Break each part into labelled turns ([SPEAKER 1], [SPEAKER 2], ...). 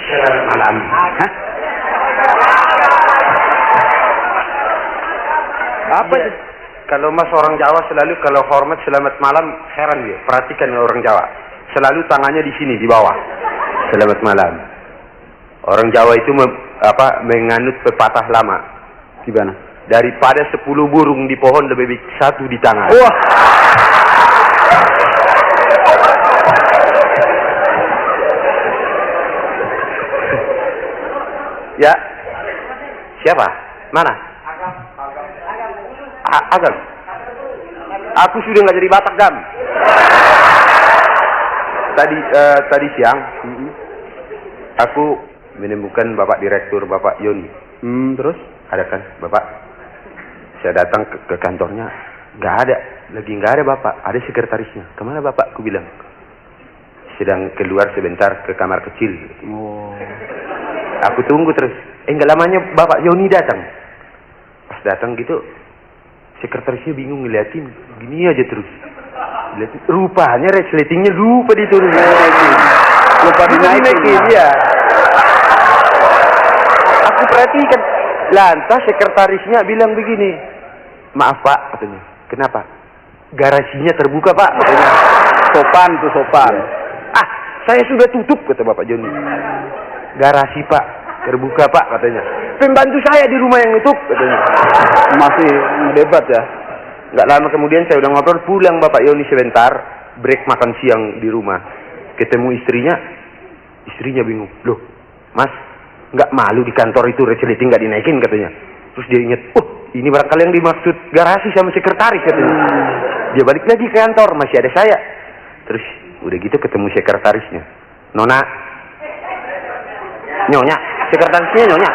[SPEAKER 1] Selamat malam. Hah? Apa itu? Kalau mas orang Jawa selalu kalau hormat selamat malam, heran dia. Perhatikan orang Jawa. Selalu tangannya di sini, di bawah. Selamat malam. Orang Jawa itu menganut pepatah lama.
[SPEAKER 2] Gimana?
[SPEAKER 1] Daripada 10 burung di pohon lebih baik 1 di tangan.
[SPEAKER 2] Wah.
[SPEAKER 1] Ya. Siapa? Mana? Agam. Aku sudah nggak jadi Batak, Gam. Tadi siang aku menemukan Bapak Direktur, Bapak Yoni.
[SPEAKER 2] Terus?
[SPEAKER 1] Ada kan, Bapak? Saya datang ke kantornya, nggak ada, Bapak. Ada sekretarisnya. Kemana Bapak? Aku bilang sedang keluar sebentar ke kamar kecil.
[SPEAKER 2] Oh.
[SPEAKER 1] Aku tunggu terus. Nggak lamanya Bapak Yoni datang. Pas datang gitu, sekretarisnya bingung ngeliatin, gini aja terus. Liatin. Rupanya resletingnya lupa ditulis.
[SPEAKER 2] Lupa dinaikin,
[SPEAKER 1] ya. Aku perhatikan. Lantas sekretarisnya bilang begini, maaf Pak, katanya. Kenapa? Garasinya terbuka Pak, katanya.
[SPEAKER 2] Sopan tuh, sopan.
[SPEAKER 1] Ah, saya sudah tutup, kata Bapak Joni. Garasi Pak, terbuka Pak, katanya. Pembantu saya di rumah yang itu, katanya.
[SPEAKER 2] Masih mendebat ya.
[SPEAKER 1] Nggak lama kemudian saya udah ngobrol, pulang Bapak Yoni sebentar, break makan siang di rumah. Ketemu istrinya bingung. Loh, Mas, nggak malu di kantor itu resleting nggak dinaikin, katanya. Terus dia ingat, ini barangkali yang dimaksud garasi sama sekretaris, katanya. Dia balik lagi ke kantor, masih ada saya. Terus udah gitu ketemu sekretarisnya. Nyonya, sekretarisnya Nyonya.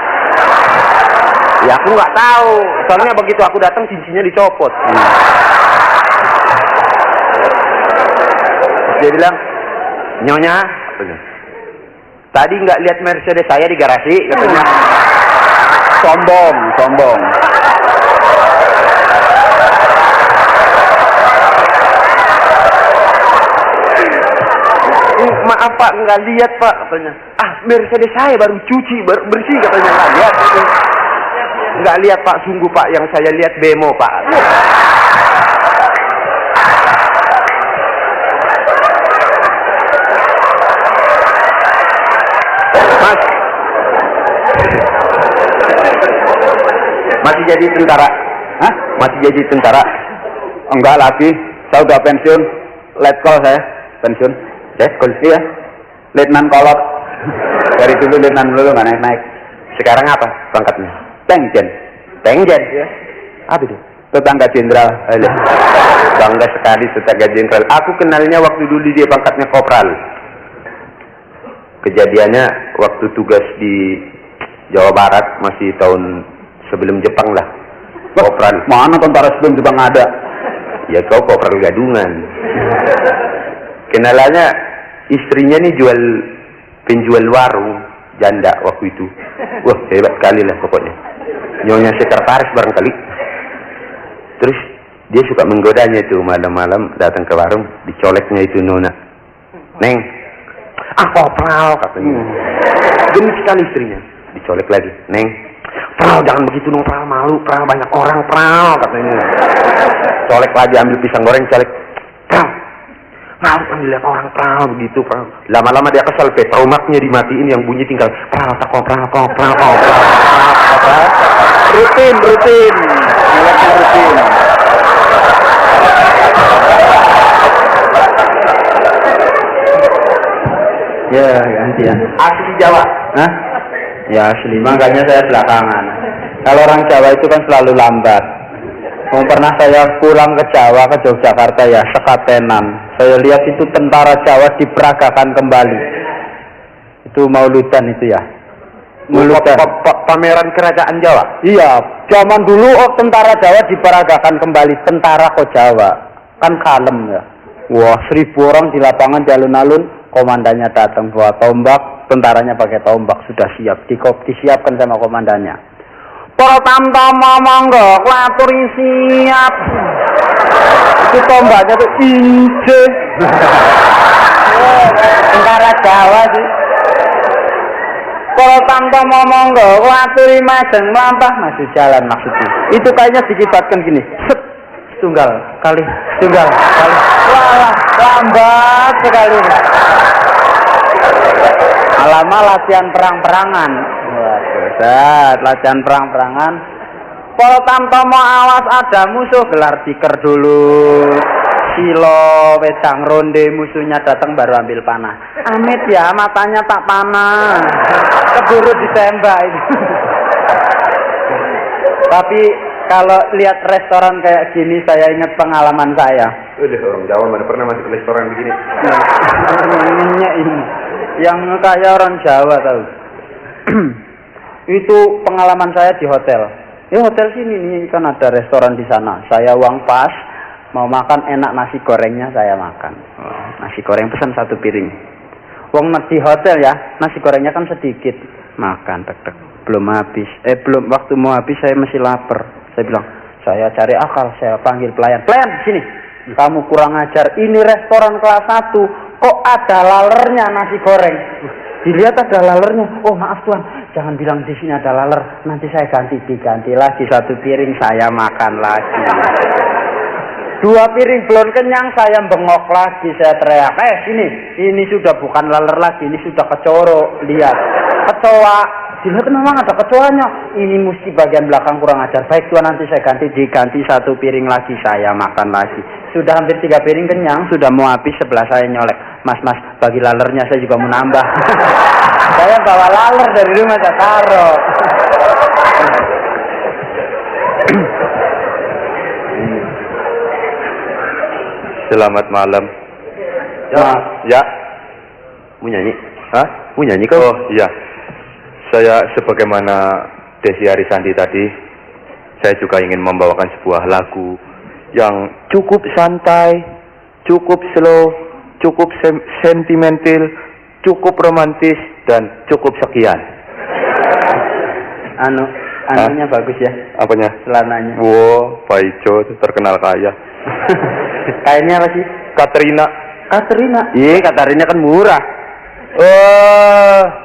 [SPEAKER 1] Ya aku nggak tahu, soalnya begitu aku datang cincinnya dicopot. Dia bilang, Nyonya, tadi nggak lihat Mercedes saya di garasi, katanya.
[SPEAKER 2] Sombong.
[SPEAKER 1] Maaf Pak, nggak lihat Pak, katanya. Mercedes saya baru cuci, baru bersih, katanya. Nggak lihat, katanya. Nggak lihat Pak, sungguh Pak, yang saya lihat bemo Pak. Mas, masih jadi tentara?
[SPEAKER 2] Hah?
[SPEAKER 1] Masih jadi tentara?
[SPEAKER 2] Enggak lagi. Saya udah pensiun. Letkol saya, pensiun.
[SPEAKER 1] Letkol?
[SPEAKER 2] Iya. Letnan kolot. Dari dulu letnan dulu nggak naik-naik.
[SPEAKER 1] Sekarang apa pangkatnya?
[SPEAKER 2] Tengjen.
[SPEAKER 1] Iya. Apa itu?
[SPEAKER 2] Tetangga jenderal.
[SPEAKER 1] Bangga sekali tetangga jenderal. Aku kenalnya waktu dulu dia pangkatnya kopral. Kejadiannya waktu tugas di Jawa Barat, masih tahun sebelum Jepang lah. Kopral.
[SPEAKER 2] Mana tentara sebelum Jepang ada?
[SPEAKER 1] Ya kau kopral gadungan. Kenalannya istrinya nih penjual warung, janda waktu itu. Wah, hebat sekali lah pokoknya. Nyonya sekretaris barangkali. Terus dia suka menggodanya tuh malam-malam datang ke warung, dicoleknya itu Nona. Neng, kopral, katanya. Gemuk sekali istrinya. Dicolek lagi. Neng, pral jangan begitu dong, pral malu, pral banyak orang, pral, katanya. Colek lagi, ambil pisang goreng, colek. Pral kan dilihat orang, pral begitu, pral. Lama-lama dia kesal, petromaknya dimatiin, yang bunyi tinggal pral.
[SPEAKER 2] Rutin. Ngelaknya rutin. Ya, gantian.
[SPEAKER 1] Asli Jawa.
[SPEAKER 2] Hah? Ya asli, makanya saya belakangan. Kalau orang Jawa itu kan selalu lambat. Pernah saya pulang ke Jawa, ke Yogyakarta ya, sekatenan. Saya lihat itu tentara Jawa diperagakan kembali. Itu Mauludan itu ya.
[SPEAKER 1] Pameran kerajaan Jawa.
[SPEAKER 2] Iya, zaman dulu tentara Jawa diperagakan kembali, tentara kok Jawa. Kan kalem ya. Wah, 1000 orang di lapangan di alun-alun, komandannya datang bawa tombak, tentaranya pakai tombak, sudah siap, disiapkan sama komandannya. Para tamtama monggo, klaturi siap. Itu tombaknya tuh ince. Tentara Jawa sih. Para tamtama monggo aturi majeng mlampah maju jalan maksudnya. Itu kayaknya dikibatkan gini. Set, setunggal kali, setunggal kali. Wah, lambat sekali. Alama latihan perang-perangan. Waduh, latihan perang-perangan. Para tamtama awas ada musuh gelar tikar dulu. Silo wedang ronde musuhnya datang baru ambil panah. Amit ya matanya tak panah. Keburu ditembak itu. Tapi kalau lihat restoran kayak gini saya ingat pengalaman saya.
[SPEAKER 1] Udah orang Jawa mana pernah masuk ke restoran begini?
[SPEAKER 2] Namanya ini yang kayak orang Jawa tahu. Itu pengalaman saya di hotel. Ya hotel sini nih kan ada restoran di sana. Saya uang pas. Mau makan enak nasi gorengnya saya makan. Nasi goreng pesan 1 piring. Wong di hotel ya, nasi gorengnya kan sedikit. Makan tek-tek. Belum habis. Belum waktu mau habis saya masih lapar. Saya bilang, saya cari akal, saya panggil pelayan. Pelayan, sini. Kamu kurang ajar. Ini restoran kelas 1. Kok ada lalernya nasi goreng? Dilihat ada lalernya. Oh maaf tuan, jangan bilang di sini ada laler. Nanti saya diganti lagi 1 piring saya makan lagi. 2 piring belum kenyang saya bengok lagi, saya teriak, sini, ini sudah bukan laler lagi, ini sudah kecoro, lihat, kecoa, dilihat memang ada kecoanya, ini mesti bagian belakang kurang ajar, baik tuan nanti saya diganti 1 piring lagi, saya makan lagi, sudah hampir 3 piring kenyang, sudah mau habis, sebelah saya nyolek, mas, bagi lalernya saya juga mau nambah, saya bawa laler dari rumah saya taruh.
[SPEAKER 1] Selamat malam. Ya. Mau nyanyi? Hah? Mau nyanyi kau? Oh iya. Saya sebagaimana Desi Arisandi tadi, saya juga ingin membawakan sebuah lagu yang cukup santai, cukup slow, cukup sentimental, cukup romantis dan cukup sekian.
[SPEAKER 2] Anunya bagus ya.
[SPEAKER 1] Apanya?
[SPEAKER 2] Celananya.
[SPEAKER 1] Wow, Pak Ijo terkenal kaya.
[SPEAKER 2] Kayaknya apa sih?
[SPEAKER 1] Katrina. Iya, Katrina kan murah.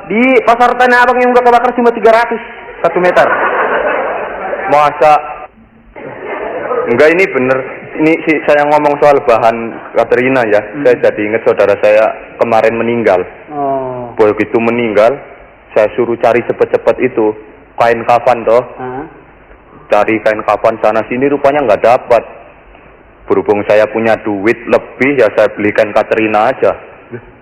[SPEAKER 1] Di pasar Tanah Abang yang udah kebakar cuma 300 1 meter. Masa? Enggak, ini bener. Ini saya ngomong soal bahan Katrina ya. Saya jadi ingat saudara saya kemarin meninggal.
[SPEAKER 2] Oh.
[SPEAKER 1] Begitu meninggal, saya suruh cari cepet-cepet itu kain kafan toh. Cari kain kafan sana sini rupanya nggak dapat. Berhubung saya punya duit lebih ya saya belikan Katrina aja.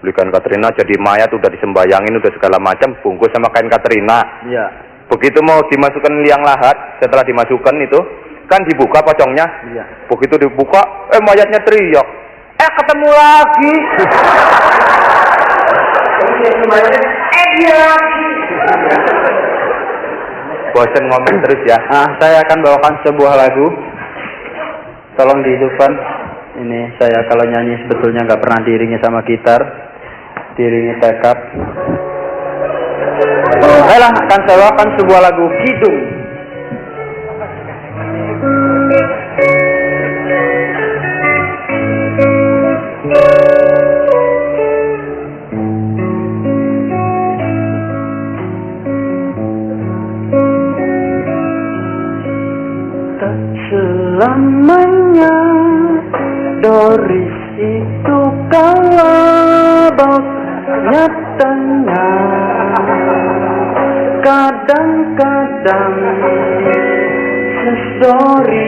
[SPEAKER 1] Belikan Katrina, jadi mayat udah disembayangin udah segala macam, bungkus sama kain Katrina.
[SPEAKER 2] Iya.
[SPEAKER 1] Begitu mau dimasukkan liang lahat, setelah dimasukkan itu kan dibuka pocongnya.
[SPEAKER 2] Iya.
[SPEAKER 1] Begitu dibuka, mayatnya teriak. Ketemu lagi. Dia lagi. Bosan ngomong terus ya.
[SPEAKER 2] Saya akan bawakan sebuah lagu. Tolong dihidupkan. Ini saya kalau nyanyi sebetulnya nggak pernah diiringi sama gitar, diiringi tekap. Baiklah, akan saya bawakan sebuah lagu Kidung. Tak selamanya Doris itu kalabok nyatanya, kadang-kadang sedoris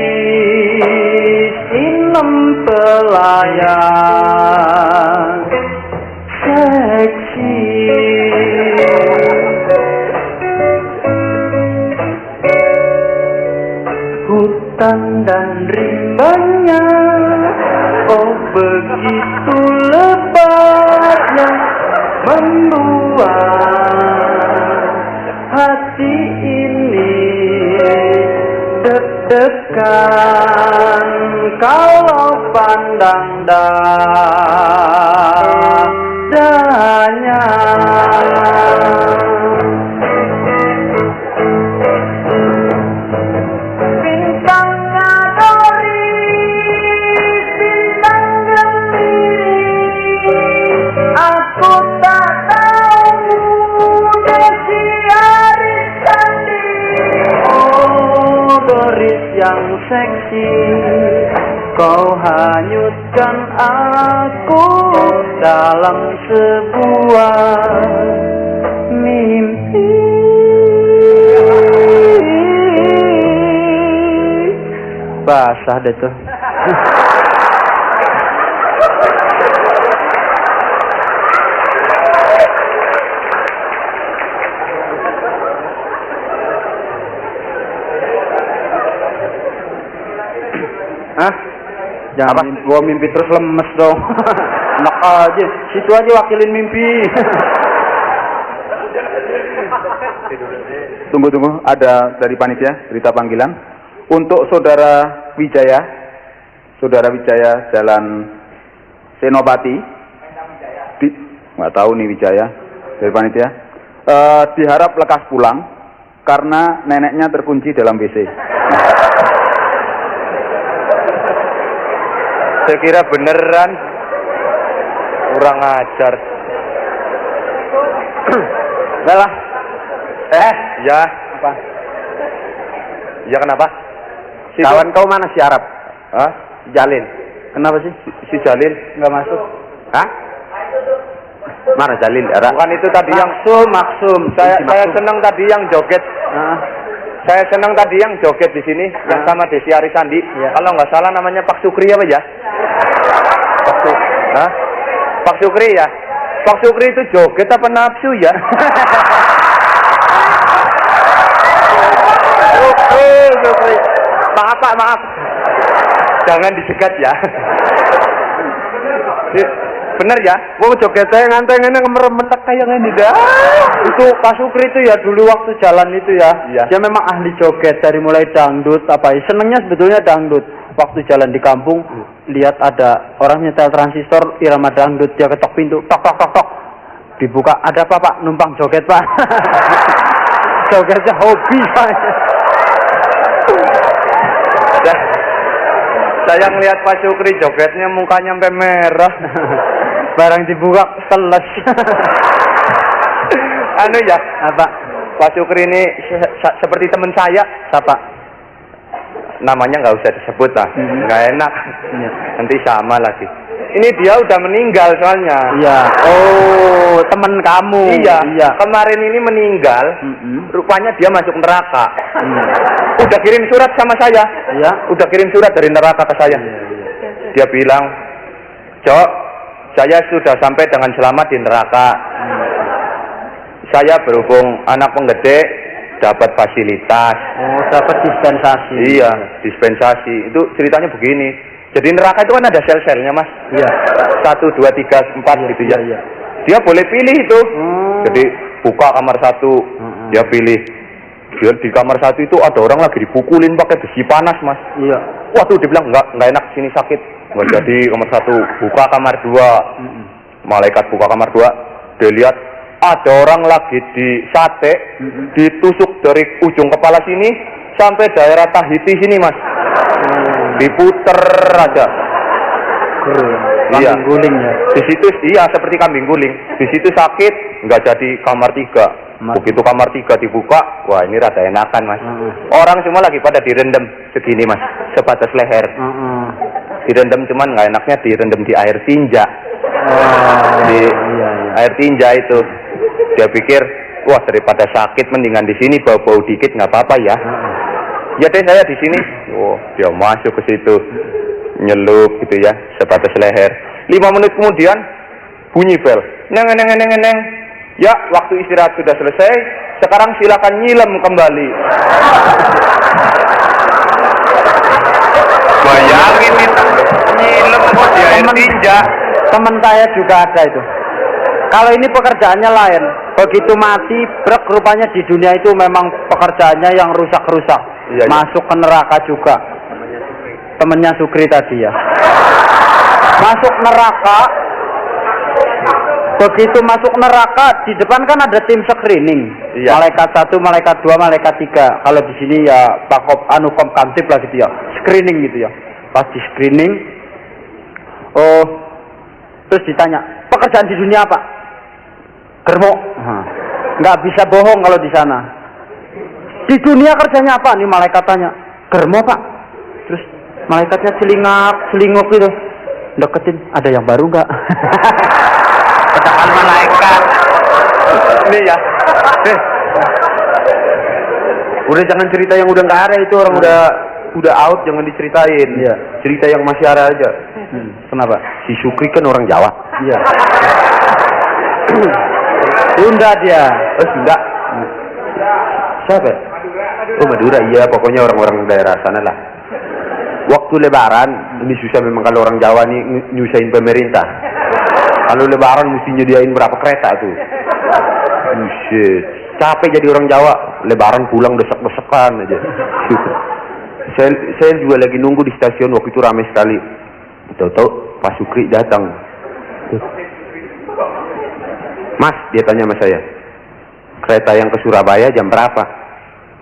[SPEAKER 2] inem pelayan seksi. Hutan dan rimbanya, oh begitu lebatnya membuat hati ini deg-degan kalau pandang dadanya. Aku tak tahu Desi Klitoris yang seksi, kau hanyutkan aku dalam sebuah mimpi. Basah deh tuh. Hah? Jangan gua mimpi terus lemes dong. Enak aja, situ aja wakilin mimpi.
[SPEAKER 3] Tunggu, ada dari panitia berita panggilan untuk saudara Wijaya Jalan Senopati. Nggak tahu nih Wijaya dari panitia. Diharap lekas pulang karena neneknya terkunci dalam WC.
[SPEAKER 1] Saya kira beneran. Kurang ajar.
[SPEAKER 2] Lah.
[SPEAKER 1] Ya.
[SPEAKER 2] Apa?
[SPEAKER 1] Ya kenapa?
[SPEAKER 2] Kawan kau mana si Arab?
[SPEAKER 1] Hah?
[SPEAKER 2] Jalin. Kenapa sih?
[SPEAKER 1] Si Jalil
[SPEAKER 2] Nggak masuk.
[SPEAKER 1] Hah? Mana Jalil? Bukan itu tadi yang
[SPEAKER 2] Maksum.
[SPEAKER 1] saya senang tadi yang joget. Saya senang tadi yang joget di sini yang sama Desi Arisandi.
[SPEAKER 2] Ya.
[SPEAKER 1] Kalau nggak salah namanya Pak Sukri apa ya? Pak Sukri ya. Pak Sukri itu joget apa nafsu ya? Sukri. Maaf Pak, maaf. Jangan disegat ya. Bener ya? Mau joget saya nganteng ini ngemeremetak kayak ini dah.
[SPEAKER 2] Itu Pak Sukri itu ya dulu waktu jalan itu ya.
[SPEAKER 1] Iya.
[SPEAKER 2] Dia memang ahli joget dari mulai dangdut apa. Senengnya sebetulnya dangdut. Waktu jalan di kampung lihat ada orang nyetel transistor irama dangdut, dia ketok pintu, tok tok tok tok. Dibuka, ada apa Pak? Numpang joget Pak. Jogetnya hobi Pak.
[SPEAKER 1] Saya ngelihat Pak Sukri jogetnya mukanya sampai merah.
[SPEAKER 2] Barang dibuka teles.
[SPEAKER 1] Anu ya,
[SPEAKER 2] Apa?
[SPEAKER 1] Pak Sukri ini seperti teman saya.
[SPEAKER 2] Siapa?
[SPEAKER 1] Namanya nggak usah disebut lah, nggak enak.
[SPEAKER 2] Iya.
[SPEAKER 1] Nanti sama lagi. Ini dia udah meninggal soalnya.
[SPEAKER 2] Iya. Oh, teman kamu.
[SPEAKER 1] Iya.
[SPEAKER 2] Iya.
[SPEAKER 1] Kemarin ini meninggal. Rupanya dia masuk neraka. Udah kirim surat sama saya.
[SPEAKER 2] Iya.
[SPEAKER 1] Udah kirim surat dari neraka ke saya. Dia bilang, Cok, saya sudah sampai dengan selamat di neraka. Saya berhubung anak penggede, dapat fasilitas.
[SPEAKER 2] Oh, dapat dispensasi.
[SPEAKER 1] Iya, dispensasi. Itu ceritanya begini. Jadi neraka itu kan ada sel-selnya, Mas.
[SPEAKER 2] Iya.
[SPEAKER 1] 1, 2, 3, 4 gitu ya.
[SPEAKER 2] Iya.
[SPEAKER 1] Dia boleh pilih itu. Jadi buka kamar 1, dia pilih. Dia di kamar 1 itu ada orang lagi dipukulin pakai besi panas, Mas.
[SPEAKER 2] Iya.
[SPEAKER 1] Waduh, dia bilang enggak enak sini sakit. Nggak jadi kamar 1, buka kamar 2. Malaikat buka kamar 2, dia lihat ada orang lagi di sate, ditusuk dari ujung kepala sini sampai daerah Tahiti sini, Mas. Diputer aja. Iya.
[SPEAKER 2] Kambing guling ya.
[SPEAKER 1] Di situ iya seperti kambing guling. Di situ sakit, nggak jadi kamar 3. Begitu kamar 3 dibuka, wah ini rada enakan, Mas. Orang semua lagi pada direndam segini, Mas, sebatas leher. Direndam cuman nggak enaknya direndam di air tinja. Di air tinja itu. Dia pikir, wah daripada sakit mendingan di sini bau-bau dikit nggak apa-apa ya. Ya deh saya di sini. Oh, dia masuk ke situ. Nyelup gitu ya, sebatas leher. 5 menit kemudian bunyi bel. Neng. Ya, waktu istirahat sudah selesai. Sekarang silakan nyilem kembali. Bayangin itu nyilem kok di air tinja.
[SPEAKER 2] Teman saya juga ada itu. Kalau ini pekerjaannya lain. Begitu mati, brek rupanya di dunia itu memang pekerjaannya yang rusak-rusak.
[SPEAKER 1] Iya.
[SPEAKER 2] Masuk ke neraka juga. Temennya Sukri tadi ya. Masuk neraka. Begitu masuk neraka, di depan kan ada tim screening.
[SPEAKER 1] Iya.
[SPEAKER 2] Malaikat 1, malaikat 2, malaikat 3. Kalau di sini ya Pakop Kamtip lah gitu ya. Screening gitu ya. Pas di screening, oh, terus ditanya, pekerjaan di dunia apa? Germo. Nggak bisa bohong kalau di sana. Di dunia kerjanya apa? Nih malaikat tanya. Germo Pak. Terus malaikatnya celingok gitu. Deketin, ada yang baru nggak? Katakan malaikat.
[SPEAKER 1] Ini ya. Udah jangan cerita yang udah nggak ada, itu orang udah out, jangan diceritain.
[SPEAKER 2] Iya.
[SPEAKER 1] Cerita yang masih ada aja.
[SPEAKER 2] Kenapa?
[SPEAKER 1] Si Sukri kan orang Jawa.
[SPEAKER 2] Iya. Sunda dia.
[SPEAKER 1] Oh, Sunda.
[SPEAKER 2] Siapa?
[SPEAKER 1] Oh, Madura. Iya, pokoknya orang-orang daerah sana lah. Waktu Lebaran, ini susah memang kalau orang Jawa nih nyusahin pemerintah. Kalau Lebaran mesti nyediain berapa kereta tuh. Buset. Capek jadi orang Jawa. Lebaran pulang desek-desekan aja. Saya juga lagi nunggu di stasiun, waktu itu ramai sekali. Tahu-tahu Pak Sukri datang. Mas, dia tanya sama saya, kereta yang ke Surabaya jam berapa?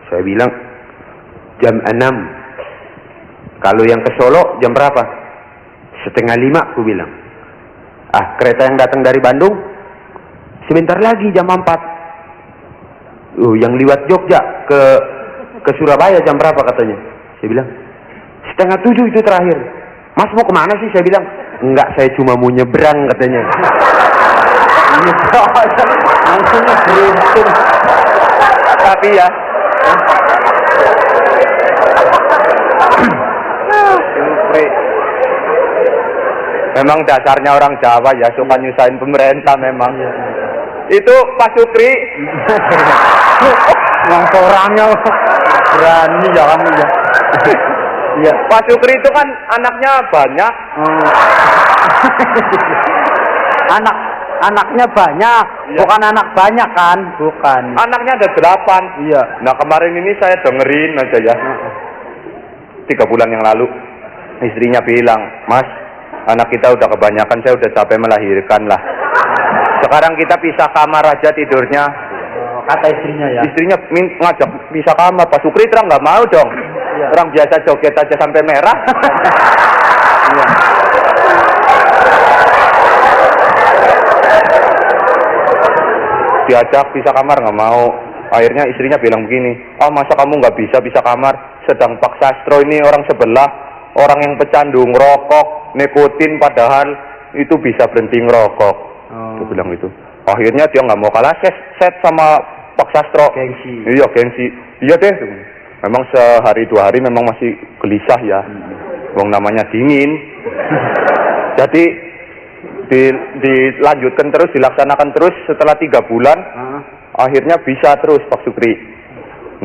[SPEAKER 1] Saya bilang jam 6. Kalau yang ke Solo jam berapa? 4:30, aku bilang. Ah, kereta yang datang dari Bandung sebentar lagi jam 4. Yang lewat Jogja ke Surabaya jam berapa katanya? Saya bilang 6:30 itu terakhir. Mas mau kemana sih? Saya bilang enggak, saya cuma mau nyebrang katanya.
[SPEAKER 2] Langsungnya beruntung.
[SPEAKER 1] Tapi ya, memang dasarnya orang Jawa ya, suka nyusahin pemerintah memang. Itu Pak Sukri.
[SPEAKER 2] Yang orangnya berani ya kamu ya.
[SPEAKER 1] Iya, Pak Sukri itu kan anaknya banyak.
[SPEAKER 2] Anaknya banyak,
[SPEAKER 1] iya.
[SPEAKER 2] Bukan anak banyak kan? Bukan.
[SPEAKER 1] Anaknya ada 8.
[SPEAKER 2] Iya.
[SPEAKER 1] Nah kemarin ini saya dengerin aja ya. 3 bulan yang lalu istrinya bilang, Mas, anak kita udah kebanyakan, saya udah capek melahirkan lah. Sekarang kita pisah kamar aja tidurnya.
[SPEAKER 2] Kata istrinya ya.
[SPEAKER 1] Istrinya ngajak pisah kamar, Pak Sukri terang nggak mau dong.
[SPEAKER 2] Iya.
[SPEAKER 1] Orang biasa joget aja sampai merah.
[SPEAKER 2] Iya.
[SPEAKER 1] Diajak pisah kamar nggak mau. Akhirnya istrinya bilang begini, masa kamu nggak bisa pisah kamar? Sedang Pak Sastro ini orang sebelah, orang yang pecandu ngerokok, nikotin, padahal itu bisa berhenti ngerokok. Dia bilang gitu. Akhirnya dia nggak mau kalah set sama Pak Sastro.
[SPEAKER 2] Gengsi.
[SPEAKER 1] Iya, gengsi. Iya deh. Memang sehari 2 hari memang masih gelisah ya. Wong namanya dingin. Jadi dilanjutkan terus, dilaksanakan terus setelah 3 bulan. Akhirnya bisa terus Pak Sukri.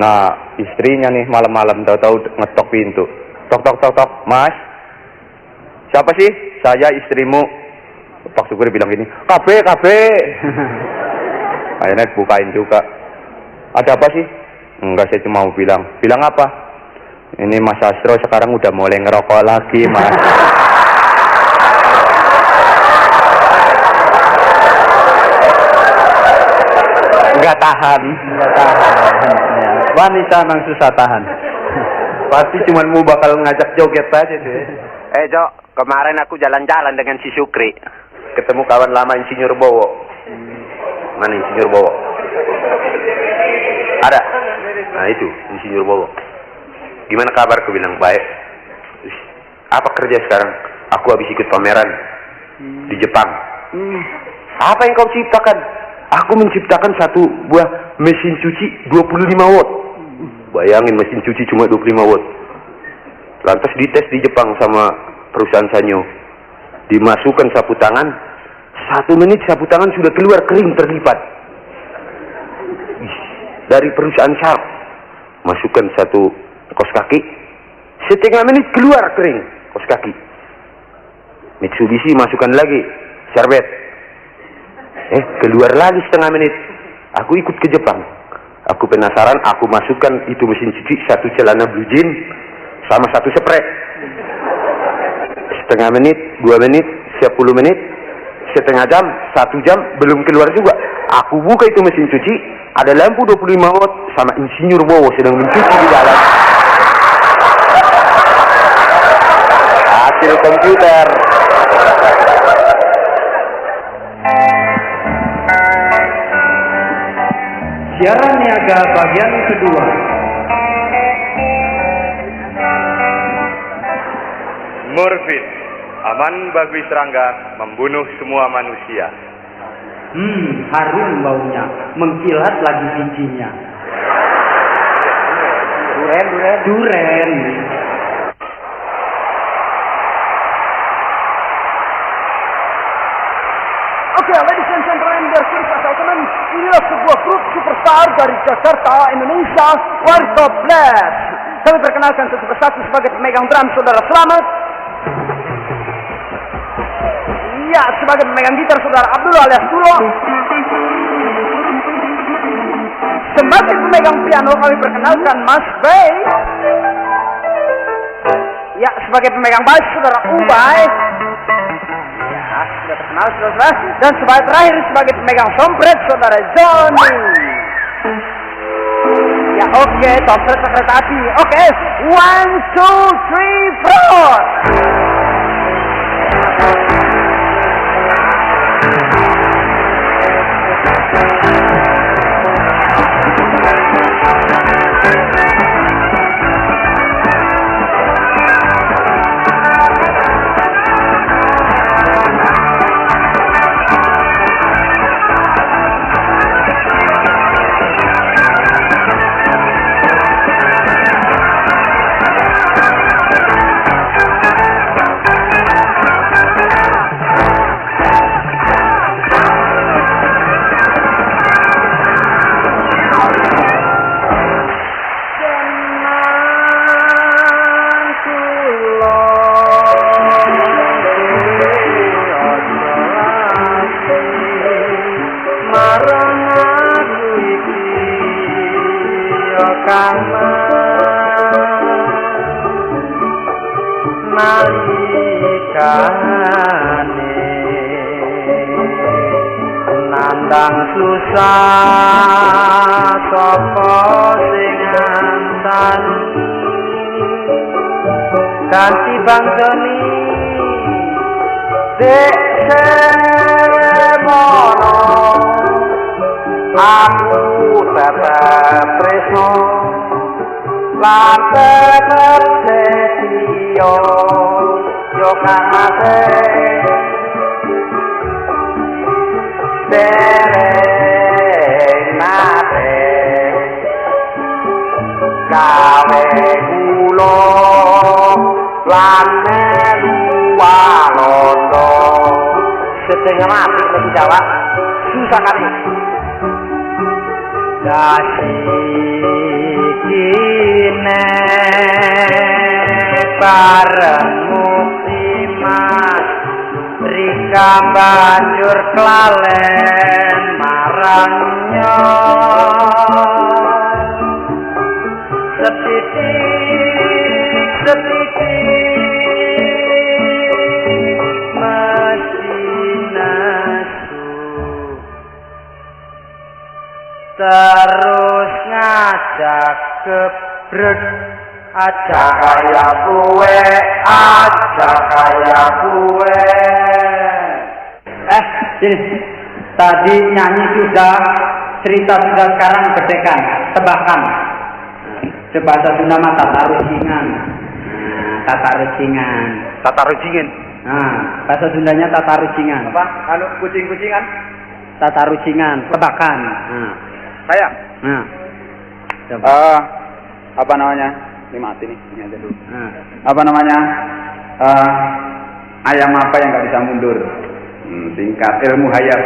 [SPEAKER 1] Nah, istrinya nih malam-malam tahu-tahu ngetok pintu. Tok, Mas. Siapa sih? Saya istrimu. Pak Sukri bilang gini, KB. Akhirnya bukain juga. Ada apa sih? Enggak, saya cuma mau bilang. Bilang apa? Ini Mas Sastro sekarang udah mulai ngerokok lagi, Mas. Enggak tahan.
[SPEAKER 2] Ya. Wanita memang susah tahan.
[SPEAKER 1] Pasti cuma mau bakal ngajak joget aja deh. Jok, kemarin aku jalan-jalan dengan si Sukri. Ketemu kawan lama Insinyur Bowo. Mana Insinyur Bowo? Ada? Nah itu, Insinyur Bowo. Gimana kabar? Aku bilang baik. Apa kerja sekarang? Aku habis ikut pameran di Jepang. Apa yang kau ciptakan? Aku menciptakan satu buah mesin cuci 25 watt. Bayangin mesin cuci cuma 25 watt. Lantas dites di Jepang sama perusahaan Sanyo. Dimasukkan sapu tangan, 1 menit sapu tangan sudah keluar kering terlipat. Dari perusahaan Sharp. Masukkan satu kos kaki, setengah menit keluar kering kos kaki. Mitsubishi masukkan lagi serbet. Keluar lagi setengah menit. Aku ikut ke Jepang. Aku penasaran, aku masukkan itu mesin cuci 1 celana blue jean sama 1 spray. Setengah menit, 2 menit, 10 menit, setengah jam, 1 jam, belum keluar juga. Aku buka itu mesin cuci, ada lampu 25 watt sama Insinyur Bowo sedang mencuci di dalam. Hasil komputer.
[SPEAKER 2] Siaran niaga bagian kedua.
[SPEAKER 4] Morfin, aman bagi serangga, membunuh semua manusia.
[SPEAKER 2] Harum baunya, mengkilat lagi bijinya. Duren.
[SPEAKER 5] Oke, ladies and gentlemen, dear gentlemen, inilah sebuah grup superstar dari Jakarta, Indonesia, Warta Blast. Kami perkenalkan satu persatu sebagai pemegang drum, Saudara Selamat. Ya, sebagai pemegang gitar, Saudara Abdul alias Dulo. Sebagai pemegang piano, kami perkenalkan Mas Bay. Ya, sebagai pemegang bass, Saudara Ubay. Sudah terkenal, saudara. Dan sebagai terakhir sebagai pemegang sompret, Saudara Johnny. Ya oke, sompret kereta api. Oke, 1, 2, 3, 4. Nandang susah sapa sing ngantani ganti bangsani dek semono aku tetep tresno lan tetep setia yo kang mate nate gawe kula lan melu walondo setengah mati lagi Jawa susah kali dasi kine bareng muktimas Rika banjur klalen marangnya setitik mesti nasu terus ngajak gebrek aja kaya kue
[SPEAKER 2] Sini. Tadi nyanyi sudah, cerita sudah, sekarang bedekan, tebakan. Bahasa Sunda mah tatarucingan. Tatarucingan. Nah, bahasa Sundanya tatarucingan.
[SPEAKER 3] Apa? Anu kucing-kucingan?
[SPEAKER 2] Tatarucingan, tebakan. Nah.
[SPEAKER 3] Saya?
[SPEAKER 2] Nah.
[SPEAKER 3] Coba. Apa namanya? Ini mati nih, ini aja dulu. Apa namanya? Ayam apa yang nggak bisa mundur? Singkat, ilmu hayat.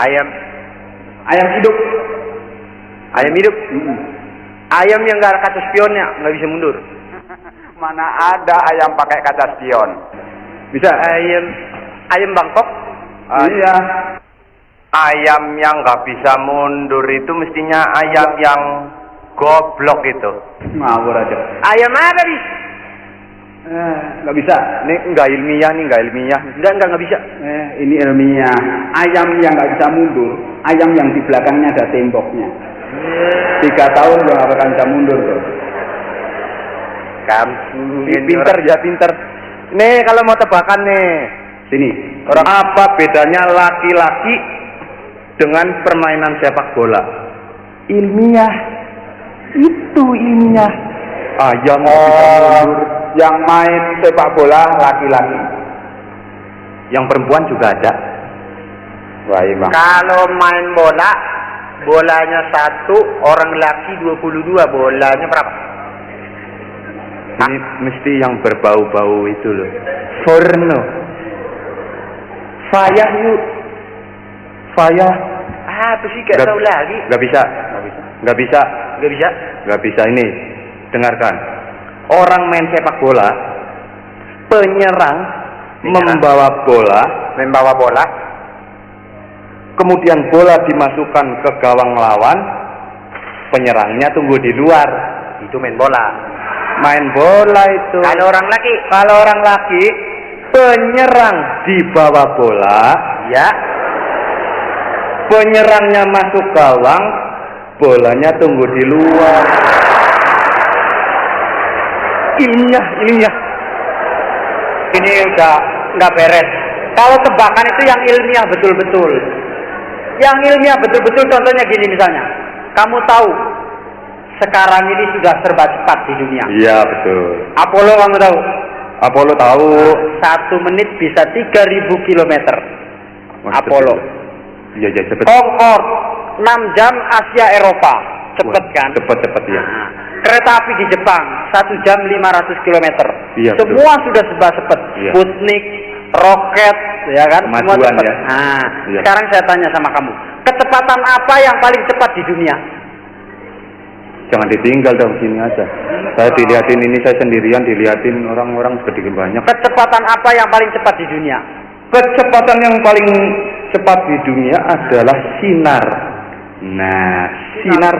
[SPEAKER 3] Ayam hidup.
[SPEAKER 1] Ayam yang nggak ada kaca spionnya nggak bisa mundur.
[SPEAKER 3] Mana ada ayam pakai kaca spion? Bisa?
[SPEAKER 1] Ayam Bangkok.
[SPEAKER 3] Iya.
[SPEAKER 4] Ayam yang nggak bisa mundur itu mestinya ayam yang goblok itu.
[SPEAKER 3] Ngawur aja.
[SPEAKER 1] Ayam apa bis?
[SPEAKER 3] Nggak bisa.
[SPEAKER 4] Ini nggak ilmiah.
[SPEAKER 1] Nggak bisa.
[SPEAKER 3] Ini ilmiah. Ayam yang nggak bisa mundur, ayam yang di belakangnya ada temboknya. 3 tahun lo nggak bakal bisa mundur tuh.
[SPEAKER 4] Pinter. Nih kalau mau tebakan nih.
[SPEAKER 3] Sini.
[SPEAKER 4] Apa bedanya laki-laki dengan permainan sepak bola?
[SPEAKER 3] Ilmiah. Itu ilmiah.
[SPEAKER 4] Ayam bisa mundur.
[SPEAKER 3] yang main sepak bola laki-laki.
[SPEAKER 1] Yang perempuan juga ada.
[SPEAKER 3] Wah, iya, Bang.
[SPEAKER 2] Kalau main bola, bolanya 1, orang laki 22, bolanya berapa?
[SPEAKER 1] Ini mesti yang berbau-bau itu loh. Forno. Fayah yuk. Fayah.
[SPEAKER 2] Apa sih gak tahu lagi?
[SPEAKER 1] Gak bisa. Gak bisa.
[SPEAKER 2] Gak bisa?
[SPEAKER 1] Gak bisa ini. Dengarkan. Orang main sepak bola, penyerang membawa bola, kemudian bola dimasukkan ke gawang lawan, penyerangnya tunggu di luar.
[SPEAKER 2] Itu main bola.
[SPEAKER 1] Main bola itu.
[SPEAKER 2] Kalau orang laki,
[SPEAKER 1] Penyerang dibawa bola,
[SPEAKER 2] ya,
[SPEAKER 1] penyerangnya masuk gawang, bolanya tunggu di luar. Ilmiah.
[SPEAKER 2] ini udah nggak beres. Kalau tebakan itu yang ilmiah betul-betul. Yang ilmiah betul-betul contohnya gini misalnya. Kamu tahu sekarang ini sudah serba cepat di dunia.
[SPEAKER 1] Iya betul.
[SPEAKER 2] Apollo kamu tahu?
[SPEAKER 1] Apollo tahu.
[SPEAKER 2] 1 menit bisa 3.000 kilometer.
[SPEAKER 1] Wah,
[SPEAKER 2] Apollo.
[SPEAKER 1] Iya cepet.
[SPEAKER 2] Concorde 6 jam Asia Eropa. Cepet kan?
[SPEAKER 1] Cepet ya.
[SPEAKER 2] Nah, kereta api di Jepang 1 jam 500 kilometer.
[SPEAKER 1] Iya,
[SPEAKER 2] Semua sudah serba cepat.
[SPEAKER 1] Iya.
[SPEAKER 2] Sputnik, roket, ya kan? Semua
[SPEAKER 1] Kemajuan,
[SPEAKER 2] cepat.
[SPEAKER 1] ya.
[SPEAKER 2] Nah,
[SPEAKER 1] Iya.
[SPEAKER 2] sekarang saya tanya sama kamu, kecepatan apa yang paling cepat di dunia?
[SPEAKER 1] Jangan ditinggal dong, sini aja. Saya dilihatin ini, saya sendirian dilihatin orang-orang sedikit banyak.
[SPEAKER 2] Kecepatan apa yang paling cepat di dunia?
[SPEAKER 1] Kecepatan yang paling cepat di dunia adalah sinar. Nah, sinar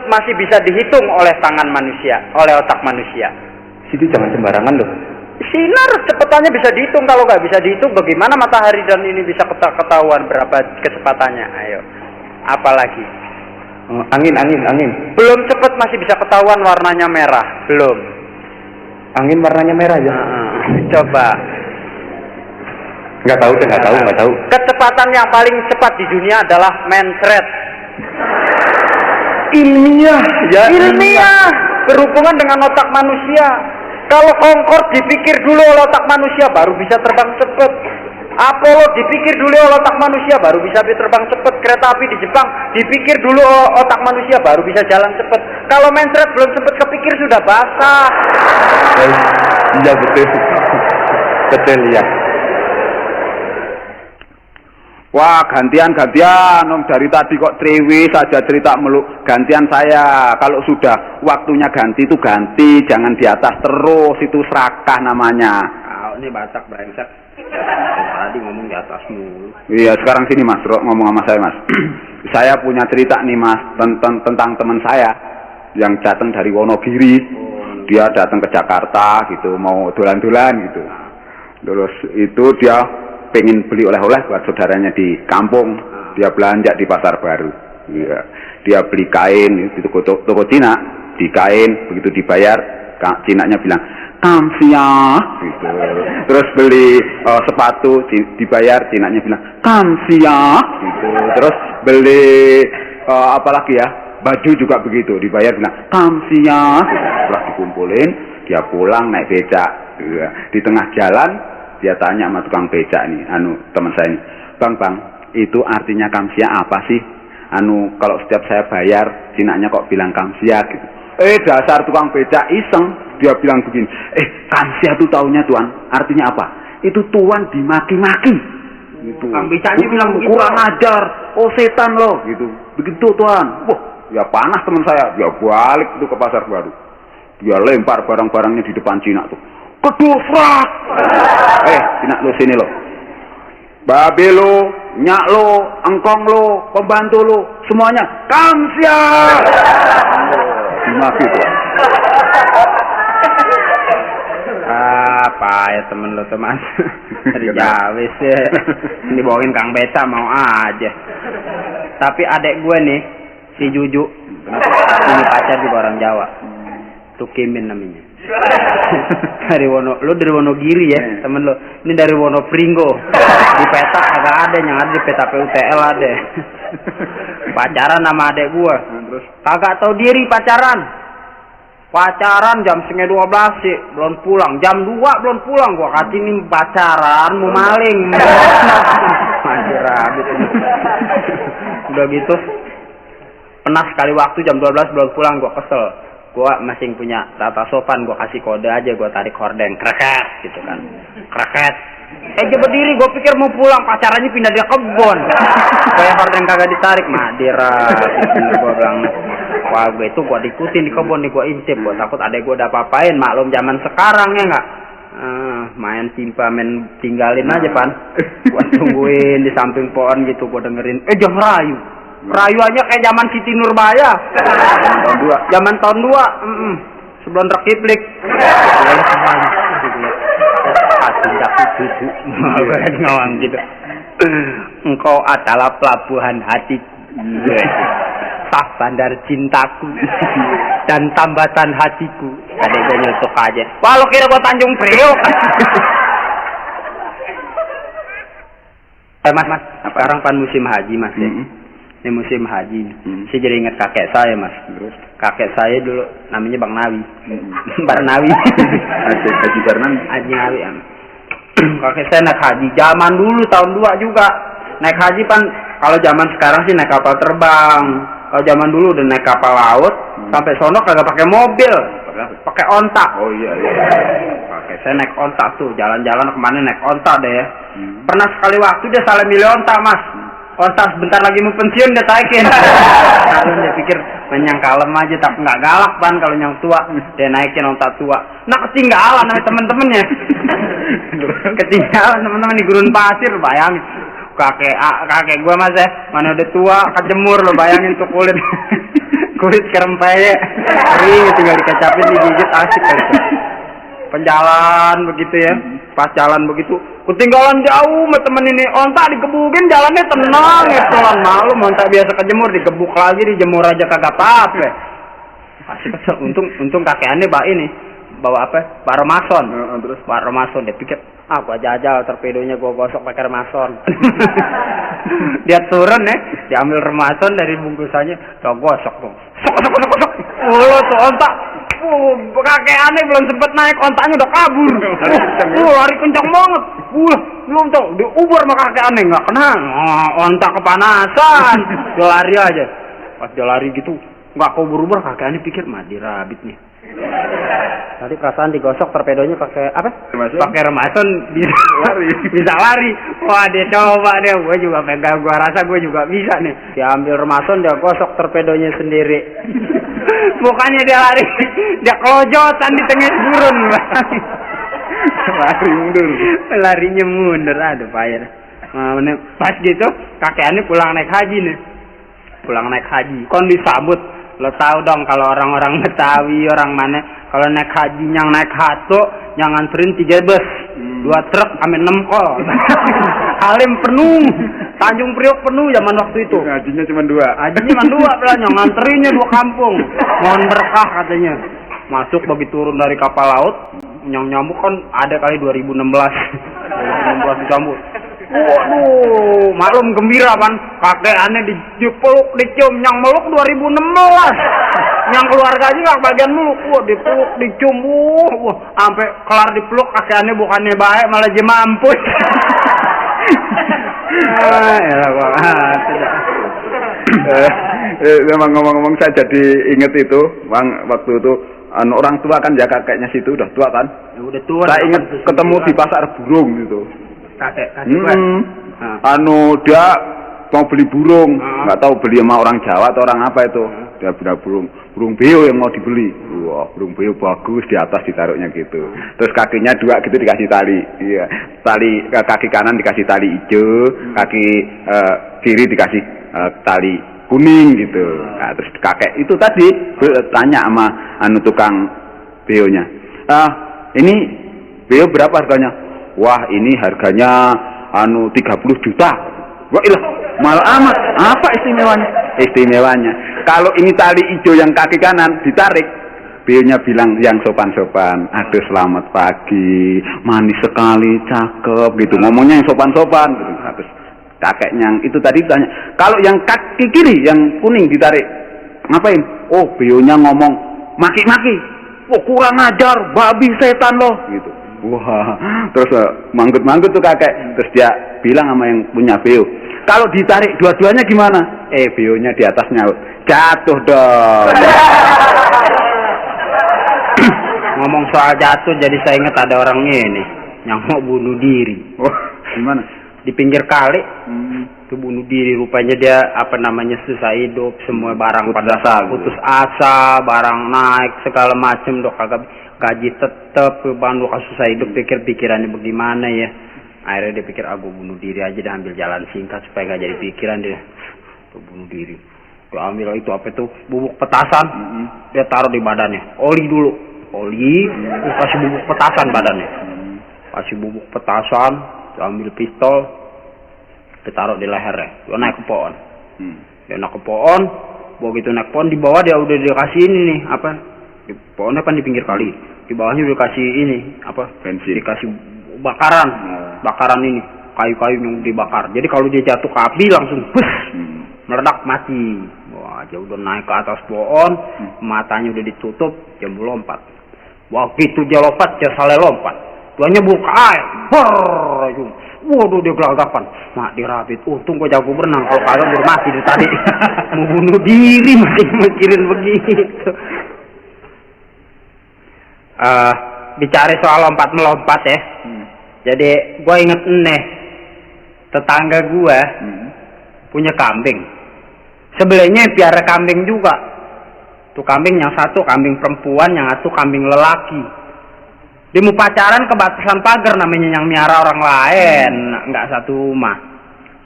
[SPEAKER 2] Masih bisa dihitung oleh tangan manusia, oleh otak manusia.
[SPEAKER 1] situ jangan sembarangan loh.
[SPEAKER 2] Sinar kecepatannya bisa dihitung. Kalau nggak bisa dihitung, bagaimana matahari dan ini bisa ketahuan berapa kecepatannya? Ayo, apalagi?
[SPEAKER 1] Angin.
[SPEAKER 2] Belum cepat masih bisa ketahuan warnanya merah. Belum.
[SPEAKER 1] Angin warnanya merah ya.
[SPEAKER 2] Coba.
[SPEAKER 1] Nggak tahu.
[SPEAKER 2] Kecepatan yang paling cepat di dunia adalah mentret.
[SPEAKER 1] Ilmiah ya.
[SPEAKER 2] Ilmiah. Berhubungan dengan otak manusia. Kalau Concorde dipikir dulu oleh otak manusia, baru bisa terbang cepat. Apollo dipikir dulu oleh otak manusia, baru bisa terbang cepat. Kereta api di Jepang dipikir dulu otak manusia, baru bisa jalan cepat. Kalau mentret belum sempat kepikir sudah basah.
[SPEAKER 1] Iya betul. Betul ya.
[SPEAKER 3] Wah, gantian. Dari tadi kok trewi saja cerita meluk. Gantian saya. Kalau sudah waktunya ganti itu ganti. Jangan di atas terus. Itu serakah namanya.
[SPEAKER 2] Ini Batak brengsek. Tadi ngomong di atas mulu.
[SPEAKER 3] Iya, sekarang sini Mas, ngomong sama saya Mas. Saya punya cerita nih Mas, tentang teman saya yang datang dari Wonogiri. Dia datang ke Jakarta gitu, mau dolan-dolan gitu. Terus itu dia pengen beli oleh-oleh buat saudaranya di kampung. Dia belanja di Pasar Baru. Iya. Dia beli kain di toko Cina, di kain, begitu dibayar, Cinanya bilang, "Kamsia," gitu. Terus beli sepatu dibayar, Cinanya bilang, "Kamsia," gitu. Terus beli apalagi ya? Baju juga begitu, dibayar bilang, "Kamsia." Gitu. Setelah dikumpulin, dia pulang naik becak. Gitu. Di tengah jalan dia tanya sama tukang becak nih, teman saya ini, Bang, itu artinya kamsia apa sih? Kalau setiap saya bayar, Cinanya kok bilang kamsia gitu. Dasar tukang becak iseng, dia bilang begini, kamsia itu taunya Tuan, artinya apa? Itu Tuan dimaki-maki. Gitu.
[SPEAKER 2] Tukang becaknya bilang begitu.
[SPEAKER 3] Kurang ajar, setan loh, gitu. Begitu Tuan. Wah, ya panas teman saya, dia balik itu ke Pasar Baru. Dia lempar barang-barangnya di depan Cina tuh. Kedufrak. Cina lo sini lo. Babe lo, nyak lo, engkong lo, pembantu lo, semuanya kamsia. Dimaki tuh.
[SPEAKER 2] Apa ya temen lo teman? Dari Jawis ya. Ini bawain Kang Beca mau aja. Tapi adek gue nih, si Juju, ini pacar juga orang Jawa. Tukimin namanya. Dari Wonogiri ya, temen lo. Ini dari Wonopringgo. Di peta agak ada, yang ada di peta PUTL ada. Pacaran sama adek gua. Terus kagak tahu diri pacaran. Pacaran jam 11:30 sih, belum pulang. Jam 2 belum pulang. Gua kata ini pacaran mau maling. Anjir rabit. Udah gitu. Pernah sekali waktu jam 12 belum pulang, gua kesel. Gua masih punya tata sopan, gua kasih kode aja, gua tarik horden, kreket gitu kan. Kreket. Dia berdiri, gua pikir mau pulang, pacarannya pindah dia kebon. Kayak horden kagak ditarik, Madira. Gua bilang, wah gue itu gua diikutin di kebun nih, gua intip, gua takut adek gua ada apa-apain. Maklum zaman sekarang ya enggak. Main timpa, main tinggalin aja pan. Gua tungguin di samping pohon gitu, gua dengerin. Jangan rayu. Rayuannya kayak zaman Siti Nurbaya. Zaman tahun 2. Sebelum Rekiplik. Tindak cucu. Ngawang gitu. Engkau adalah pelabuhan hatiku. Sah bandar cintaku dan tambatan hatiku. Ada gue nyetuk aja. Wah lo kira gue Tanjung Priok. Mas, sekarang pan musim haji mas ya. Ini musim haji. Saya jadi ingat kakek saya mas. Kakek saya dulu namanya Bang Nawi. Barnawi.
[SPEAKER 3] Haji Barnawi.
[SPEAKER 2] Haji Nawi. Kakek saya naik haji. Zaman dulu tahun 2 juga. Naik haji pan. Kalau zaman sekarang sih naik kapal terbang. Kalau zaman dulu udah naik kapal laut. Sampai sono kagak pakai mobil. Pakai onta.
[SPEAKER 3] Oh iya.
[SPEAKER 2] Kakek saya naik onta tuh. Jalan-jalan kemana naik onta deh ya. Pernah sekali waktu dia salah milih onta mas. Onta sebentar lagi mau pensiun dia taikin. Kalau dia pikir yang kalem aja tapi nggak galak pan kalau yang tua dia naikin onta tua. Nah ketinggalan sama temen-temennya. Ketinggalan temen-temen di gurun pasir bayangin. Kakek gua mas ya mana udah tua kejemur lo bayangin tuh kulit kerempeye kering tinggal dikecapin digigit asik kali. Penjalan begitu ya. Pas jalan begitu, ketinggalan jauh sama temen ini. Onta dikebukin jalannya tenang ya, pelan malu. Onta biasa kejemur, digebuk lagi, dijemur aja kagak apa-apa. Asik, untung kakek aneh bawa ini, bawa apa? Remason. Terus Remason dia pikir, gua jajal torpedonya gua gosok pakai Remason. Dia turun ya, diambil Remason dari bungkusannya, tuh gosok tuh. Sok. Tuh onta. Kakek aneh belum sempet naik, ontanya udah kabur. Lari kencang banget. Belum tau, diubur sama kakek aneh nggak kena. Onta kepanasan, dia lari aja. Pas dia lari gitu, nggak kubur-ubur, kakek aneh pikir mati rabit nih. Tadi perasaan digosok torpedonya pakai apa? Pakai Remason bisa lari. Wah dia coba deh, gue juga pegang, gue rasa gue juga bisa nih. Dia ambil Remason, dia gosok torpedonya sendiri. Bukannya dia lari, dia kelojotan di tengah gurun.
[SPEAKER 3] Lari mundur.
[SPEAKER 2] Larinya mundur, aduh payah. Pas gitu, kakek aneh pulang naik haji nih. Pulang naik haji, kon disambut. Lo tahu dong kalau orang-orang Betawi, orang mana kalau naik haji yang naik hato, yang nganterin 3 bus, 2 truk, amin 6 kol. Halim penuh, Tanjung Priok penuh zaman waktu itu.
[SPEAKER 3] Hajinya cuma 2.
[SPEAKER 2] Hajinya cuma 2 pelan, yang nganterinnya 2 kampung. Mohon berkah katanya. Masuk bagi turun dari kapal laut, yang nyambut kan ada kali 2016. 2016 disambut. Waduh, maklum gembira kan, kakek aneh dipeluk, dicium, yang meluk 2016, yang keluarganya nggak bagian meluk, wah dipeluk, dicium, wah, sampai kelar dipeluk kakek aneh bukannya baik malah dia mampus.
[SPEAKER 3] Memang ngomong-ngomong saya jadi inget itu, bang waktu itu orang tua kan jaga kakeknya situ udah tua kan,
[SPEAKER 2] udah tua.
[SPEAKER 3] Saya inget ketemu di pasar burung gitu.
[SPEAKER 2] Kakek
[SPEAKER 3] dia mau beli burung, nggak tahu beli sama orang Jawa atau orang apa itu. Dia beli burung beo yang mau dibeli. Wah, burung beo bagus, di atas ditaruhnya gitu. Terus kakinya 2 gitu dikasih tali. Iya, tali kaki kanan dikasih tali hijau, kaki kiri dikasih tali kuning gitu. Nah, terus kakek itu tadi tanya sama tukang beonya. Ini beo berapa harganya? Wah ini harganya 30 juta. Wah ilah mahal amat. Apa istimewanya? Istimewanya kalau ini tali hijau yang kaki kanan ditarik, beonya bilang yang sopan-sopan, aduh selamat pagi, manis sekali, cakep gitu, ngomongnya yang sopan-sopan gitu. Terus kakeknya yang itu tadi tanya, kalau yang kaki kiri yang kuning ditarik ngapain? Oh beonya ngomong maki-maki. wah kurang ajar, babi setan loh, gitu. Wah, terus manggut-manggut tuh kakek, terus dia bilang sama yang punya beo, kalau ditarik dua-duanya gimana? Beonya di atasnya jatuh dong.
[SPEAKER 2] Ngomong soal jatuh, jadi saya ingat ada orang ini yang mau bunuh diri.
[SPEAKER 3] Wah, gimana?
[SPEAKER 2] Di pinggir kali, itu bunuh diri. Rupanya dia susah hidup, semua barang putus asa, barang naik segala macam, dok kagak gaji tetep, bandul susah hidup, pikirannya bagaimana ya. Akhirnya dia pikir, aku bunuh diri aja, dia ambil jalan singkat supaya gak jadi pikiran dia. Tuh bunuh diri. Dia ambil itu apa itu, bubuk petasan, dia taruh di badannya. Oli dulu, kasih bubuk petasan badannya. Kasih bubuk petasan, dia ambil pistol, dia taruh di lehernya. Dia naik ke pohon. Dia naik ke pohon, begitu naik pohon, di bawah dia udah dikasih ini nih, apa? Di pohonnya kan di pinggir kali. Di bawahnya udah kasih ini, apa? Bensin. Dikasih bakaran ini, kayu-kayu yang dibakar. Jadi kalau dia jatuh ke api langsung meledak mati. Wah, dia udah naik ke atas pohon, matanya udah ditutup, dia mau lompat. Wah, gitu dia lompat, dia salah lompat. Duanya buka air. Waduh, dia gelagapan. Mak dirapit. Untung gua jago berenang, kalau kagak udah mati dari tadi. Mau bunuh diri masih mikirin begitu. Bicara soal lompat-melompat ya. Jadi gua inget tetangga gua punya kambing. Sebelahnya piara kambing juga. Tuh kambing yang satu kambing perempuan, yang satu kambing lelaki. Dia mau pacaran ke batasan pagar, namanya yang miara orang lain, nggak satu rumah.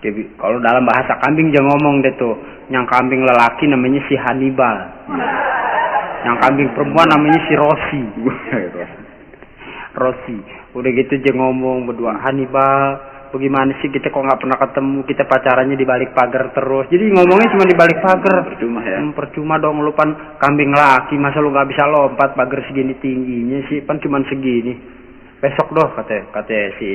[SPEAKER 2] Jadi kalau dalam bahasa kambing dia ngomong deh tuh, yang kambing lelaki namanya si Hannibal, yang kambing perempuan namanya si Rosi. Udah gitu dia ngomong berdua, Hannibal, bagaimana sih kita kok nggak pernah ketemu, kita pacarannya di balik pagar terus. Jadi ngomongnya cuma di balik pagar.
[SPEAKER 3] Percuma ya.
[SPEAKER 2] Percuma dong, lu pan kambing laki, masa lu nggak bisa lompat pagar segini tingginya sih, pan cuma segini. Besok doh kata si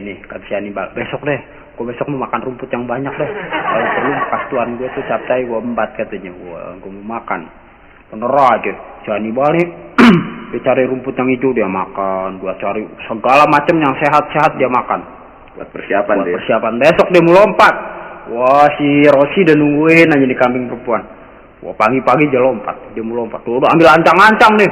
[SPEAKER 2] Hannibal, besok deh. Gue besok mau makan rumput yang banyak deh. Kalau perlu bekas tuan gue tuh capcay gue embat katanya. Gue mau makan. Bener aja. Si Hannibal nih, dia cari rumput yang hijau dia makan. Gue cari segala macam yang sehat-sehat dia makan.
[SPEAKER 3] Buat persiapan.
[SPEAKER 2] Besok dia mau lompat. Wah, si Rosi udah nungguin aja di kambing perempuan. Wah, pagi-pagi dia lompat. Dia mau lompat. Tuh, udah ambil ancang-ancang nih.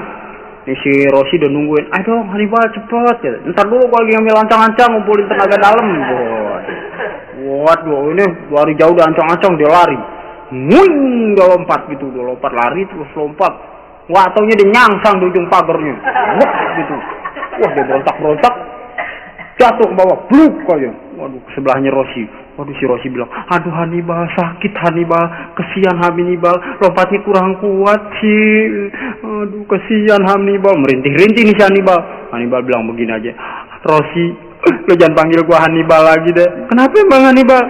[SPEAKER 2] Nih si Rosi udah nungguin. Ayo dong Hannibal cepet. Ya. Ntar dulu gua lagi ambil ancang-ancang, ngumpulin tenaga dalam. Waduh, ini lari jauh udah ancang-ancang dia lari. Wing, dia lompat gitu. Dia lompat lari terus lompat. Wah, taunya dia nyangsang di ujung pagarnya. Wah, gitu. Wah, dia berontak-berontak. Jatuh ke bawah, bluk aja. Waduh, sebelahnya Rosi. Waduh, si Rosi bilang, aduh Hannibal, sakit Hannibal, kesian Hannibal, lompatnya kurang kuat sih. Aduh, kesian Hannibal, merintih-rintih nih si Hannibal. Hannibal bilang begini aja, Rosi, lo jangan panggil gua Hannibal lagi deh. Kenapa emang Hannibal?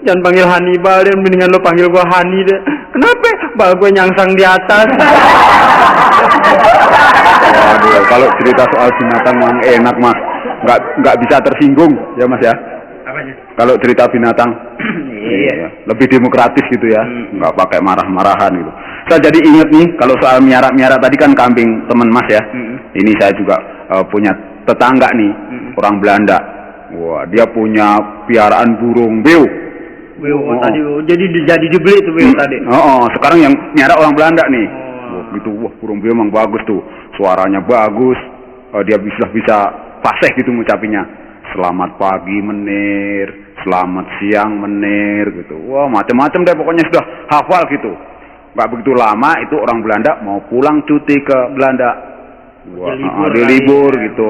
[SPEAKER 2] Jangan panggil Hannibal deh, mendingan lo panggil gua Hani deh. Kenapa? Bal gue nyangsang di atas.
[SPEAKER 3] Waduh, kalau cerita soal binatang memang enak mas. Nggak bisa tersinggung ya mas ya.
[SPEAKER 2] Apanya?
[SPEAKER 3] Kalau cerita binatang
[SPEAKER 2] iya.
[SPEAKER 3] Lebih demokratis gitu ya, nggak pakai marah-marahan gitu. Saya jadi inget nih kalau soal miara tadi kan kambing teman mas ya. Ini saya juga punya tetangga nih, orang Belanda. Wah, dia punya piaraan burung beo.
[SPEAKER 2] Tadi jadi dibeli tuh beo tadi.
[SPEAKER 3] Sekarang yang miara orang Belanda nih. Gitu, wah burung beo emang bagus tuh, suaranya bagus. Dia bisa fasih gitu ngucapinya. Selamat pagi menir, selamat siang menir gitu. Wah macam-macam deh pokoknya sudah hafal gitu. Nggak begitu lama itu orang Belanda mau pulang cuti ke Belanda. Wah, dia libur gitu.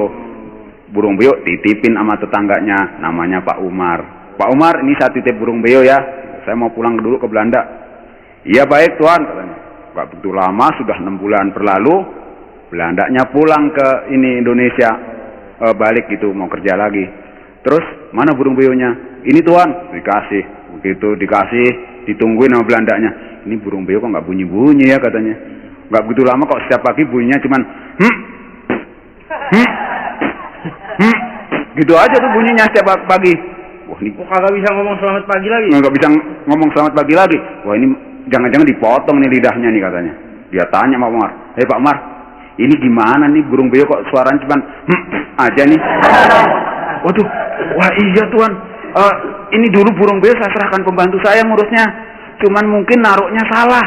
[SPEAKER 3] Burung beo titipin sama tetangganya, namanya Pak Umar. Pak Umar, ini saya titip burung beo ya. Saya mau pulang dulu ke Belanda. Iya baik tuan, katanya. Nggak begitu lama, sudah 6 bulan berlalu. Belandanya pulang ke Indonesia, balik gitu mau kerja lagi. Terus mana burung beonya? Ini tuan, dikasih. Begitu dikasih, ditungguin sama Belandanya. Ini burung beo kok nggak bunyi-bunyi ya katanya. Nggak begitu lama kok setiap pagi bunyinya cuman gitu aja tuh bunyinya setiap pagi. Wah ini
[SPEAKER 2] kok kagak bisa ngomong selamat pagi lagi?
[SPEAKER 3] Nggak bisa ngomong selamat pagi lagi. Wah ini jangan-jangan dipotong nih lidahnya nih katanya. Dia tanya sama Pak Umar, Pak Umar, ini gimana nih burung beo kok suaranya cuman aja nih. Waduh, wah iya tuan. Ini dulu burung beo saya serahkan pembantu saya ngurusnya. Cuman mungkin naruhnya salah.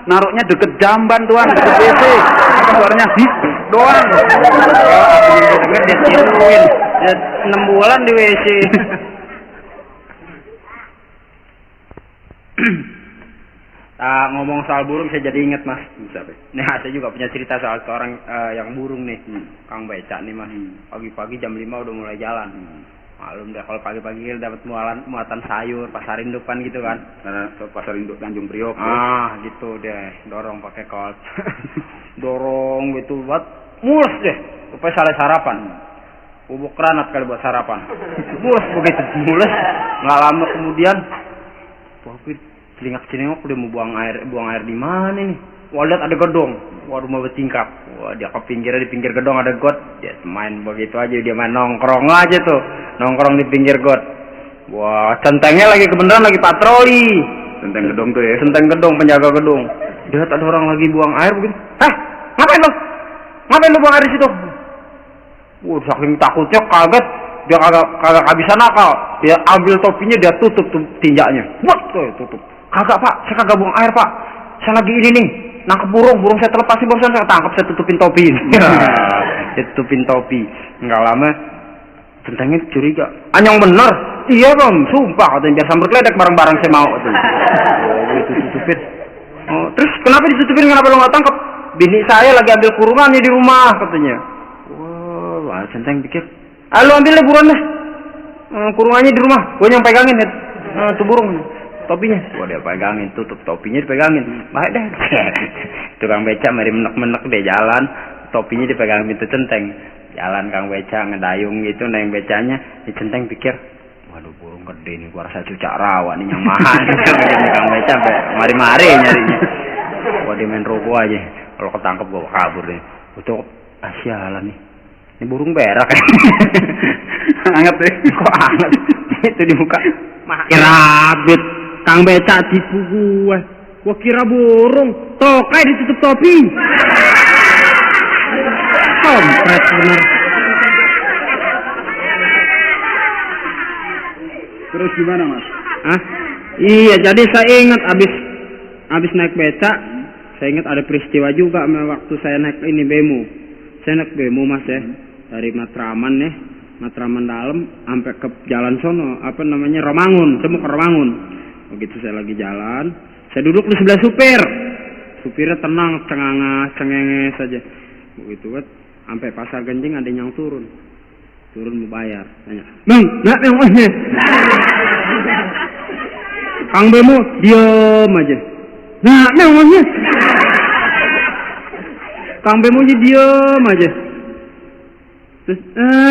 [SPEAKER 3] Naruhnya deket jamban tuan, deket WC. Suaranya doang.
[SPEAKER 2] Dia tiruin. Dia 6 bulan di WC. Ngomong soal burung saya jadi inget mas. Nah saya juga punya cerita soal seorang yang burung nih, Kang Beca nih mas. Pagi-pagi jam 5 udah mulai jalan. Malum deh kalau pagi-pagi dapat muatan sayur, pasar indukan gitu kan.
[SPEAKER 3] Karena pasar induk Tanjung Priok.
[SPEAKER 2] Gitu deh, dorong pakai kol. Dorong gitu buat mulus deh. Supaya salah sarapan. Bubuk granat kali buat sarapan. Mulus begitu mulus. Nggak lama kemudian, celingak-celingak udah mau buang air di mana nih? Wah lihat ada gedong, waduh mau bertingkap. Wah dia ke pinggirnya, di pinggir gedong ada got. Dia main begitu aja, dia main nongkrong aja tuh, nongkrong di pinggir got. Wah centengnya lagi kebenaran lagi patroli.
[SPEAKER 3] Centeng gedong tuh ya?
[SPEAKER 2] Centeng gedong, penjaga gedong. Dia lihat ada orang lagi buang air begitu. Ngapain lo? Ngapain lo buang air di situ? Wah saking takutnya kaget. Dia kagak kehabisan akal. Dia ambil topinya, dia tutup tuh tinjaknya. Wah tutup. Kagak pak, saya kagak buang air pak. Saya lagi ini nih, nangkep burung saya terlepas nih barusan saya tangkap, saya tutupin topi. Dia tutupin topi. Nggak lama, centengnya curiga. Anyong bener? Iya bang, sumpah katanya biar sambar keledek barang-barang saya mau. Itu tutupin. Terus kenapa ditutupin? Kenapa lo nggak tangkap? Bini saya lagi ambil kurungannya di rumah katanya. Wah, centeng pikir, lo ambil deh buruan deh. Kurungannya di rumah, gue yang pegangin tuh burung. Topinya, wah dia pegangin, tutup topinya dipegangin, baik deh. Tukang beca mari menek-menek deh jalan, topinya dipegangin pintu centeng, jalan Kang Beca ngedayung gitu, neng becanya, di centeng pikir, waduh burung gede nih, gua rasa cucak rawa nih yang mahal. Kang Beca sampai mari-mari nyarinya, wah dia main robo aja, kalau ketangkep gua kabur deh, untuk sialan nih, ini burung berak.
[SPEAKER 3] Anget deh,
[SPEAKER 2] kok anget? Itu di muka, rabit. Kang Beca tipu gue. Gua kira burung. Tokai ditutup topi. Kompret bener.
[SPEAKER 3] Terus gimana mas?
[SPEAKER 2] Iya jadi saya ingat abis naik beca. Saya ingat ada peristiwa juga waktu saya naik ini bemo. Saya naik bemo mas ya. Dari Matraman ya. Matraman dalam sampai ke jalan sono. Romangun. Saya mau ke Romangun. Begitu saya lagi jalan, saya duduk di sebelah supir. Supirnya tenang, cengenges saja. Begitu kan, sampai pasar Genjing ada yang turun mau bayar. Tanya, bang, nggak yang mana? Kang Bemo diam aja. Nah, yang mana? Kang Bemo diam aja. Terus,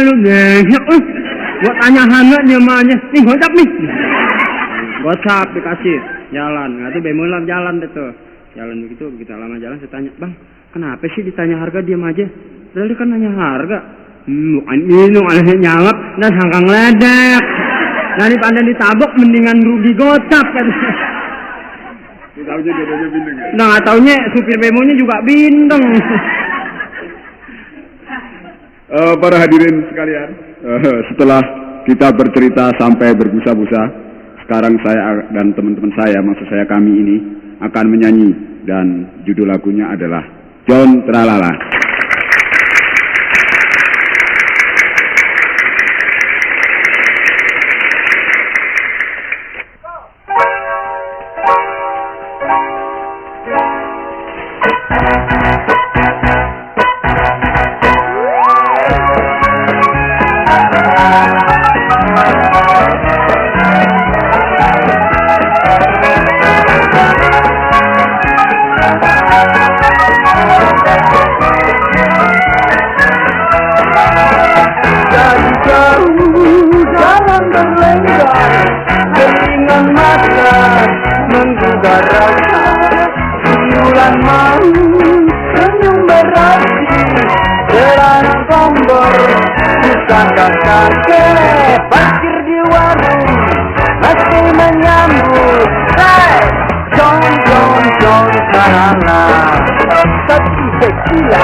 [SPEAKER 2] lu nengok, gua tanya hangat namanya. Nih, gocap nih. WhatsApp dikasih jalan, nggak tuh bemulam jalan deh tuh, jalan begitu lama jalan saya tanya, bang, kenapa sih ditanya harga diam aja? Tadi kan nanya harga, ini aneh nyawab, dan sangkang ledek, dari pandai ditabok mendingan rugi gocap kan?
[SPEAKER 3] Taunya jodohnya bindeng.
[SPEAKER 2] Nah nggak taunya supir bemonya juga bindeng.
[SPEAKER 3] Para hadirin sekalian, setelah kita bercerita sampai berbusa-busa. Sekarang saya dan teman-teman saya, maksud saya kami ini, akan menyanyi. Dan judul lagunya adalah John Tralala.
[SPEAKER 5] Parkir di warung masih menyambut John Tralala. Tapi tequila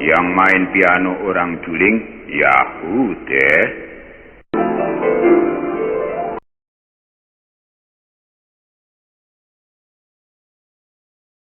[SPEAKER 3] Yang main piano orang juling, Yahude.